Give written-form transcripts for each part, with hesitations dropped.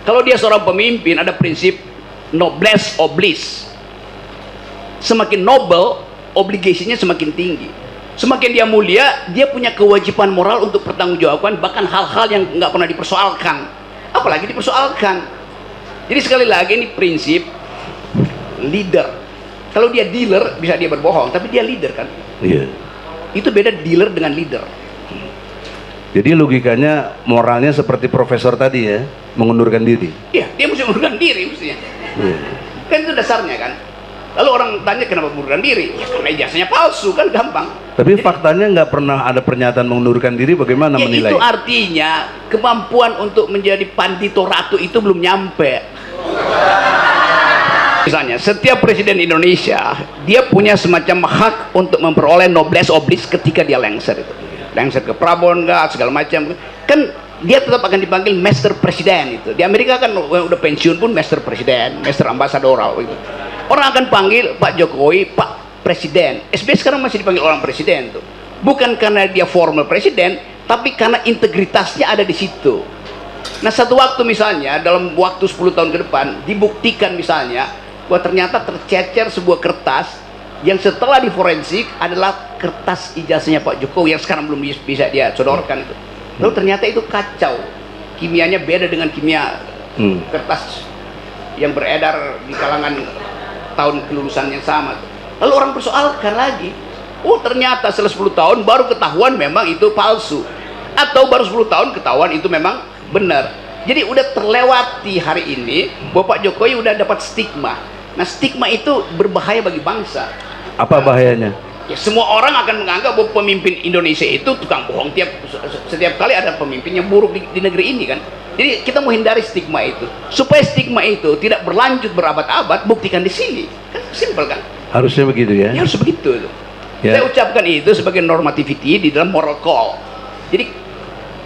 Kalau dia seorang pemimpin, ada prinsip noblesse oblige. Semakin noble, obligasinya semakin tinggi. Semakin dia mulia, dia punya kewajiban moral untuk pertanggungjawaban, bahkan hal-hal yang nggak pernah dipersoalkan, apalagi dipersoalkan. Jadi sekali lagi ini prinsip leader. Kalau dia dealer, bisa dia berbohong, tapi dia leader kan? Iya. Itu beda dealer dengan leader. Jadi logikanya, moralnya seperti profesor tadi ya, mengundurkan diri. Iya, dia mesti mengundurkan diri mestinya. Iya. Kan itu dasarnya kan. Lalu orang tanya kenapa mengundurkan diri? Ya karena ijazahnya palsu kan, gampang. Tapi faktanya nggak pernah ada pernyataan mengundurkan diri, bagaimana Ya menilai? itu artinya kemampuan untuk menjadi pandito ratu itu belum nyampe. Misalnya, setiap presiden Indonesia dia punya semacam hak untuk memperoleh noblesse oblige ketika dia lengser itu. Lengser ke Prabon nggak, segala macam. Kan dia tetap akan dipanggil Master Presiden itu. Di Amerika kan udah pensiun pun Master Presiden, Master Ambassador gitu. Orang akan panggil Pak Jokowi Pak Presiden. SBY sekarang masih dipanggil orang presiden tuh. Bukan karena dia formal presiden, tapi karena integritasnya ada di situ. Nah, satu waktu misalnya dalam waktu 10 tahun ke depan dibuktikan misalnya bahwa ternyata tercecer sebuah kertas yang setelah diforensik adalah kertas ijazahnya Pak Jokowi yang sekarang belum bisa dia sodorkan itu. Lalu ternyata itu kacau, kimianya beda dengan kimia kertas yang beredar di kalangan tahun kelulusan yang sama. Lalu orang persoalkan lagi, oh ternyata setelah 10 tahun baru ketahuan memang itu palsu, atau baru 10 tahun ketahuan itu memang benar. Jadi udah terlewati hari ini bahwa Pak Jokowi udah dapat stigma. Nah, stigma itu berbahaya bagi bangsa. Apa bahayanya? Ya, semua orang akan menganggap bahwa pemimpin Indonesia itu tukang bohong. Setiap kali ada pemimpin yang buruk di negeri ini kan. Jadi kita mau hindari stigma itu. Supaya stigma itu tidak berlanjut berabad-abad, buktikan di sini. Kan simpel kan? Harusnya begitu ya? Ya harus begitu. Ya. Saya ucapkan itu sebagai normativity di dalam moral call. Jadi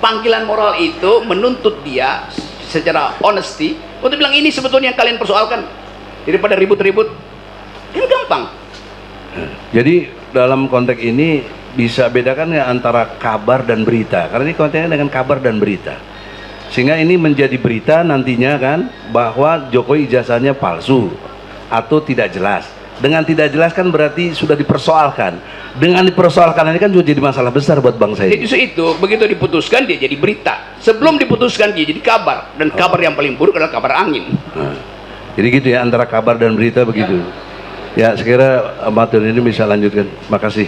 panggilan moral itu menuntut dia secara honesty untuk bilang ini sebetulnya yang kalian persoalkan, daripada ribut-ribut. Kan gampang. Jadi dalam konteks ini bisa bedakan nggak antara kabar dan berita? Karena ini konteksnya dengan kabar dan berita, sehingga ini menjadi berita nantinya kan bahwa Jokowi ijazahnya palsu atau tidak jelas. Dengan tidak jelas kan berarti sudah dipersoalkan. Dengan dipersoalkan ini kan juga jadi masalah besar buat bangsa ini. Jadi justru itu begitu diputuskan dia jadi berita. Sebelum diputuskan dia jadi kabar, dan kabar yang paling buruk adalah kabar angin. Nah, jadi gitu ya, antara kabar dan berita begitu. Ya, sekira amatur ini bisa lanjutkan. Makasih.